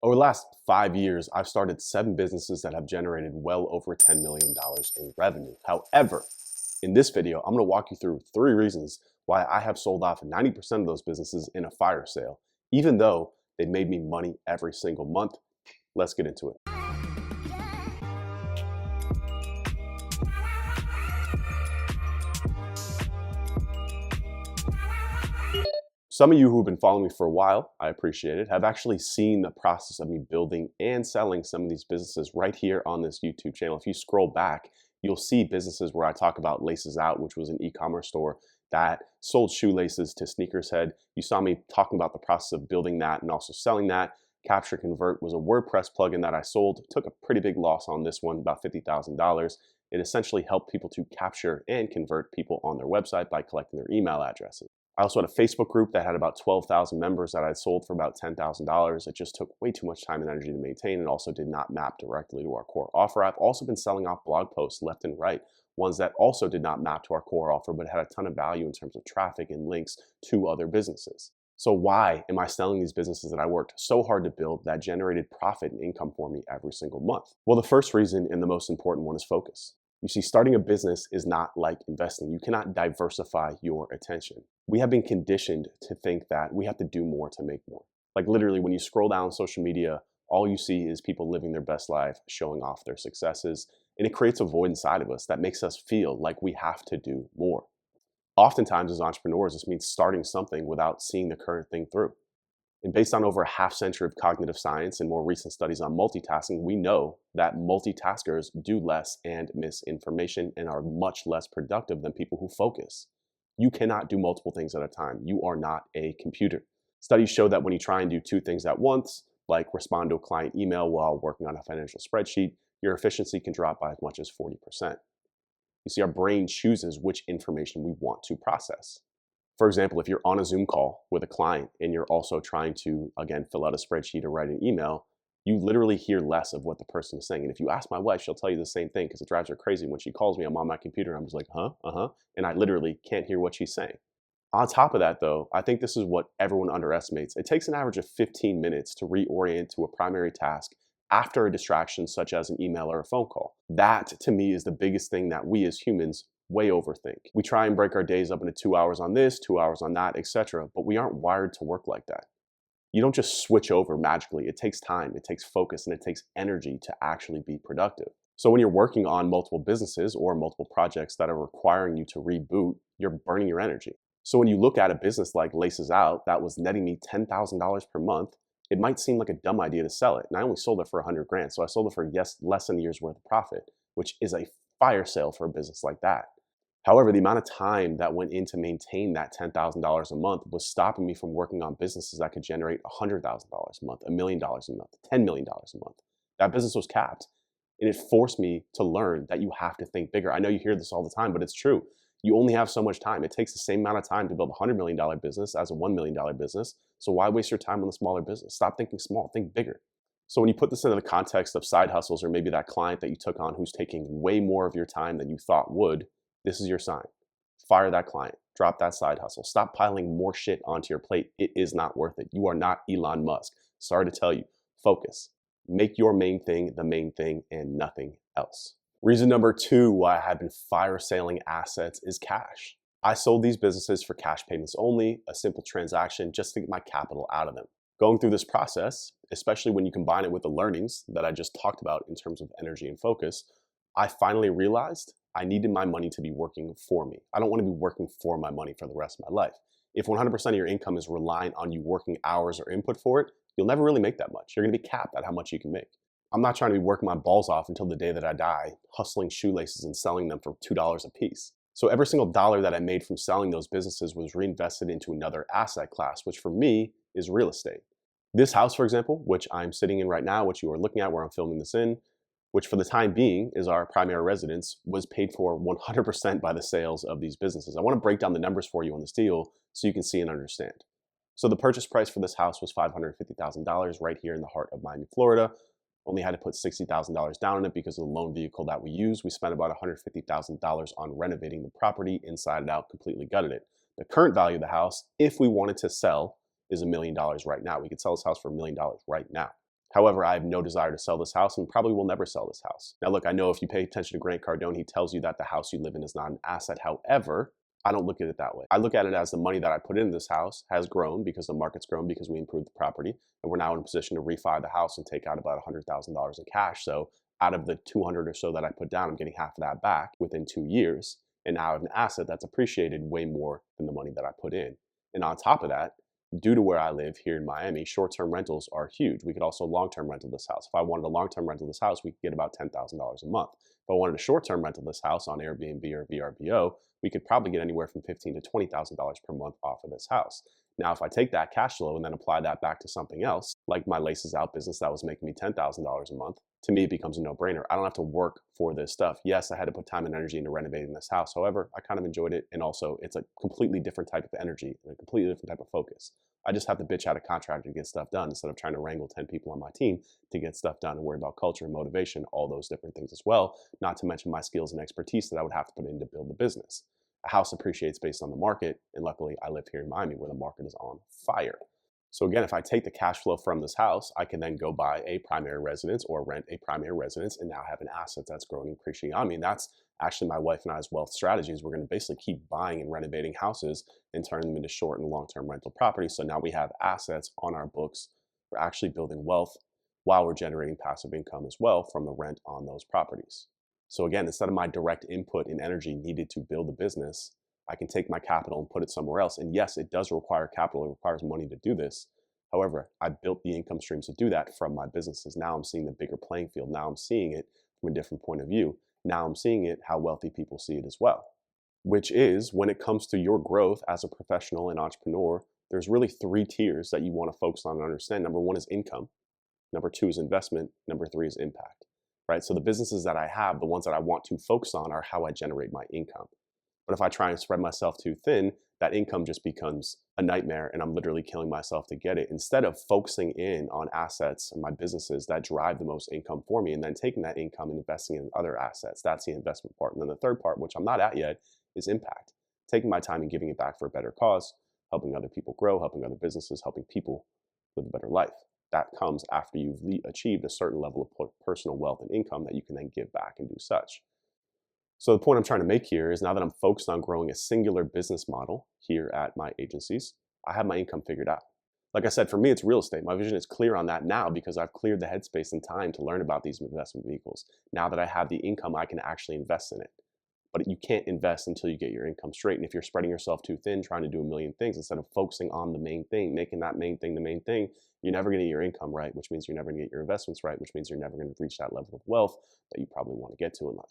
Over the last 5 years, I've started 7 businesses that have generated well over $10 million in revenue. However, in this video, I'm going to walk you through 3 reasons why I have sold off 90% of those businesses in a fire sale, even though they made me money every single month. Let's get into it. Some of you who've been following me for a while, I appreciate it, have actually seen the process of me building and selling some of these businesses right here on this YouTube channel. If you scroll back, you'll see businesses where I talk about Laces Out, which was an e-commerce store that sold shoelaces to Sneakers Head. You saw me talking about the process of building that and also selling that. Capture Convert was a WordPress plugin that I sold. Took a pretty big loss on this one, about $50,000. It essentially helped people to capture and convert people on their website by collecting their email addresses. I also had a Facebook group that had about 12,000 members that I sold for about $10,000. It just took way too much time and energy to maintain and also did not map directly to our core offer. I've also been selling off blog posts left and right, ones that also did not map to our core offer, but had a ton of value in terms of traffic and links to other businesses. So why am I selling these businesses that I worked so hard to build that generated profit and income for me every single month? Well, the first reason and the most important one is focus. You see, starting a business is not like investing. You cannot diversify your attention. We have been conditioned to think that we have to do more to make more. Like literally, when you scroll down social media, all you see is people living their best life, showing off their successes, and it creates a void inside of us that makes us feel like we have to do more. Oftentimes, as entrepreneurs, this means starting something without seeing the current thing through. And based on over a half century of cognitive science and more recent studies on multitasking, we know that multitaskers do less and miss information and are much less productive than people who focus. You cannot do multiple things at a time. You are not a computer. Studies show that when you try and do 2 things at once, like respond to a client email while working on a financial spreadsheet, your efficiency can drop by as much as 40%. You see, our brain chooses which information we want to process. For example, if you're on a Zoom call with a client and you're also trying to, again, fill out a spreadsheet or write an email, you literally hear less of what the person is saying. And if you ask my wife, she'll tell you the same thing because it drives her crazy. When she calls me, I'm on my computer, I'm just like, and I literally can't hear what she's saying. On top of that, though, I think this is what everyone underestimates. It takes an average of 15 minutes to reorient to a primary task after a distraction such as an email or a phone call. That, to me, is the biggest thing that we as humans way overthink. We try and break our days up into 2 hours on this, 2 hours on that, etc. But we aren't wired to work like that. You don't just switch over magically. It takes time, it takes focus, and it takes energy to actually be productive. So when you're working on multiple businesses or multiple projects that are requiring you to reboot, you're burning your energy. So when you look at a business like Laces Out that was netting me $10,000 per month, it might seem like a dumb idea to sell it. And I only sold it for 100 grand. So I sold it for less than a year's worth of profit, which is a fire sale for a business like that. However, the amount of time that went in to maintain that $10,000 a month was stopping me from working on businesses that could generate $100,000 a month, $1 million a month, $10 million a month. That business was capped. And it forced me to learn that you have to think bigger. I know you hear this all the time, but it's true. You only have so much time. It takes the same amount of time to build a $100 million business as a $1 million business. So why waste your time on the smaller business? Stop thinking small, think bigger. So when you put this into the context of side hustles or maybe that client that you took on who's taking way more of your time than you thought would, this is your sign. Fire that client. Drop that side hustle. Stop piling more shit onto your plate. It is not worth it. You are not Elon Musk. Sorry to tell you. Focus. Make your main thing the main thing and nothing else. Reason number 2 why I have been fire selling assets is cash. I sold these businesses for cash payments only, a simple transaction just to get my capital out of them. Going through this process, especially when you combine it with the learnings that I just talked about in terms of energy and focus, I finally realized I needed my money to be working for me. I don't want to be working for my money for the rest of my life. If 100% of your income is reliant on you working hours or input for it, you'll never really make that much. You're going to be capped at how much you can make. I'm not trying to be working my balls off until the day that I die, hustling shoelaces and selling them for $2 a piece. So every single dollar that I made from selling those businesses was reinvested into another asset class, which for me is real estate. This house, for example, which I'm sitting in right now, which you are looking at where I'm filming this in, which for the time being is our primary residence, was paid for 100% by the sales of these businesses. I want to break down the numbers for you on this deal so you can see and understand. So the purchase price for this house was $550,000 right here in the heart of Miami, Florida. Only had to put $60,000 down on it because of the loan vehicle that we use. We spent about $150,000 on renovating the property inside and out, completely gutted it. The current value of the house, if we wanted to sell, is $1 million right now. We could sell this house for $1 million right now. However, I have no desire to sell this house and probably will never sell this house. Now, look, I know if you pay attention to Grant Cardone, he tells you that the house you live in is not an asset. However, I don't look at it that way. I look at it as the money that I put into this house has grown because the market's grown because we improved the property. And we're now in a position to refi the house and take out about $100,000 in cash. So out of the 200 or so that I put down, I'm getting half of that back within 2 years. And now I have an asset that's appreciated way more than the money that I put in. And on top of that, due to where I live here in Miami, short-term rentals are huge. We could also long-term rental this house. If I wanted a long-term rental this house, we could get about $10,000 a month. If I wanted a short-term rental this house on Airbnb or VRBO, we could probably get anywhere from $15,000 to $20,000 per month off of this house. Now, if I take that cash flow and then apply that back to something else, like my Laces Out business that was making me $10,000 a month, to me, it becomes a no-brainer. I don't have to work for this stuff. Yes, I had to put time and energy into renovating this house. However, I kind of enjoyed it. And also, it's a completely different type of energy and a completely different type of focus. I just have to bitch out a contractor to get stuff done instead of trying to wrangle 10 people on my team to get stuff done and worry about culture and motivation, all those different things as well, not to mention my skills and expertise that I would have to put in to build the business. A house appreciates based on the market, and luckily I live here in Miami where the market is on fire. So again, if I take the cash flow from this house, I can then go buy a primary residence or rent a primary residence and now have an asset that's growing and appreciating. I mean, that's actually my wife and I's wealth strategies. We're going to basically keep buying and renovating houses and turning them into short and long-term rental properties. So now we have assets on our books. We're actually building wealth while we're generating passive income as well from the rent on those properties. So again, instead of my direct input and energy needed to build a business, I can take my capital and put it somewhere else. And yes, it does require capital. It requires money to do this. However, I built the income streams to do that from my businesses. Now I'm seeing the bigger playing field. Now I'm seeing it from a different point of view. Now I'm seeing it how wealthy people see it as well, which is when it comes to your growth as a professional and entrepreneur, there's really 3 tiers that you want to focus on and understand. Number 1 is income. Number 2 is investment. Number 3 is impact, right? So the businesses that I have, the ones that I want to focus on are how I generate my income. But if I try and spread myself too thin, that income just becomes a nightmare and I'm literally killing myself to get it. Instead of focusing in on assets and my businesses that drive the most income for me and then taking that income and investing in other assets, that's the investment part. And then the third part, which I'm not at yet, is impact. Taking my time and giving it back for a better cause, helping other people grow, helping other businesses, helping people live a better life. That comes after you've achieved a certain level of personal wealth and income that you can then give back and do such. So the point I'm trying to make here is now that I'm focused on growing a singular business model here at my agencies, I have my income figured out. Like I said, for me, it's real estate. My vision is clear on that now because I've cleared the headspace and time to learn about these investment vehicles. Now that I have the income, I can actually invest in it. But you can't invest until you get your income straight. And if you're spreading yourself too thin, trying to do a million things instead of focusing on the main thing, making that main thing the main thing, you're never going to get your income right, which means you're never going to get your investments right, which means you're never going to reach that level of wealth that you probably want to get to in life.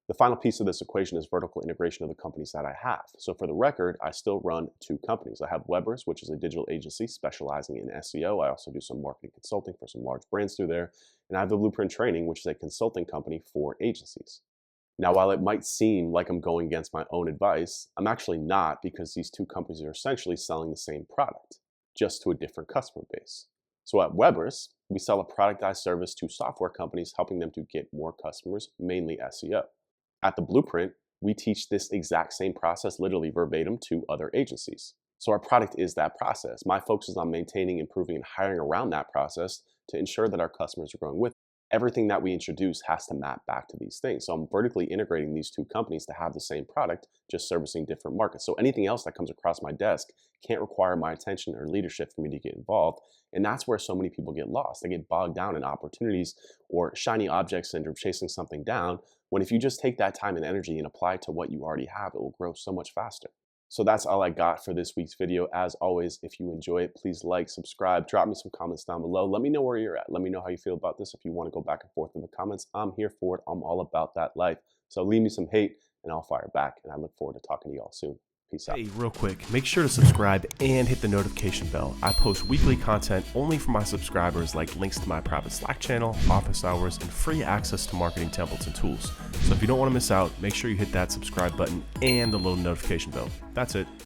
The final piece of this equation is vertical integration of the companies that I have. So for the record, I still run 2 companies. I have Webbers, which is a digital agency specializing in SEO. I also do some marketing consulting for some large brands through there. And I have the Blueprint Training, which is a consulting company for agencies. Now, while it might seem like I'm going against my own advice, I'm actually not, because these 2 companies are essentially selling the same product, just to a different customer base. So at Webbers, we sell a productized service to software companies, helping them to get more customers, mainly SEO. At the Blueprint, we teach this exact same process, literally verbatim, to other agencies. So our product is that process. My focus is on maintaining, improving, and hiring around that process to ensure that our customers are growing with it. Everything that we introduce has to map back to these things. So I'm vertically integrating these 2 companies to have the same product, just servicing different markets. So anything else that comes across my desk can't require my attention or leadership for me to get involved. And that's where so many people get lost. They get bogged down in opportunities or shiny object syndrome, chasing something down, when if you just take that time and energy and apply it to what you already have, it will grow so much faster. So that's all I got for this week's video. As always, if you enjoy it, please like, subscribe, drop me some comments down below. Let me know where you're at. Let me know how you feel about this. If you want to go back and forth in the comments, I'm here for it. I'm all about that life. So leave me some hate and I'll fire back. And I look forward to talking to y'all soon. Peace out. Hey, real quick, make sure to subscribe and hit the notification bell. I post weekly content only for my subscribers, like links to my private Slack channel, office hours, and free access to marketing templates and tools. So if you don't want to miss out, make sure you hit that subscribe button and the little notification bell. That's it.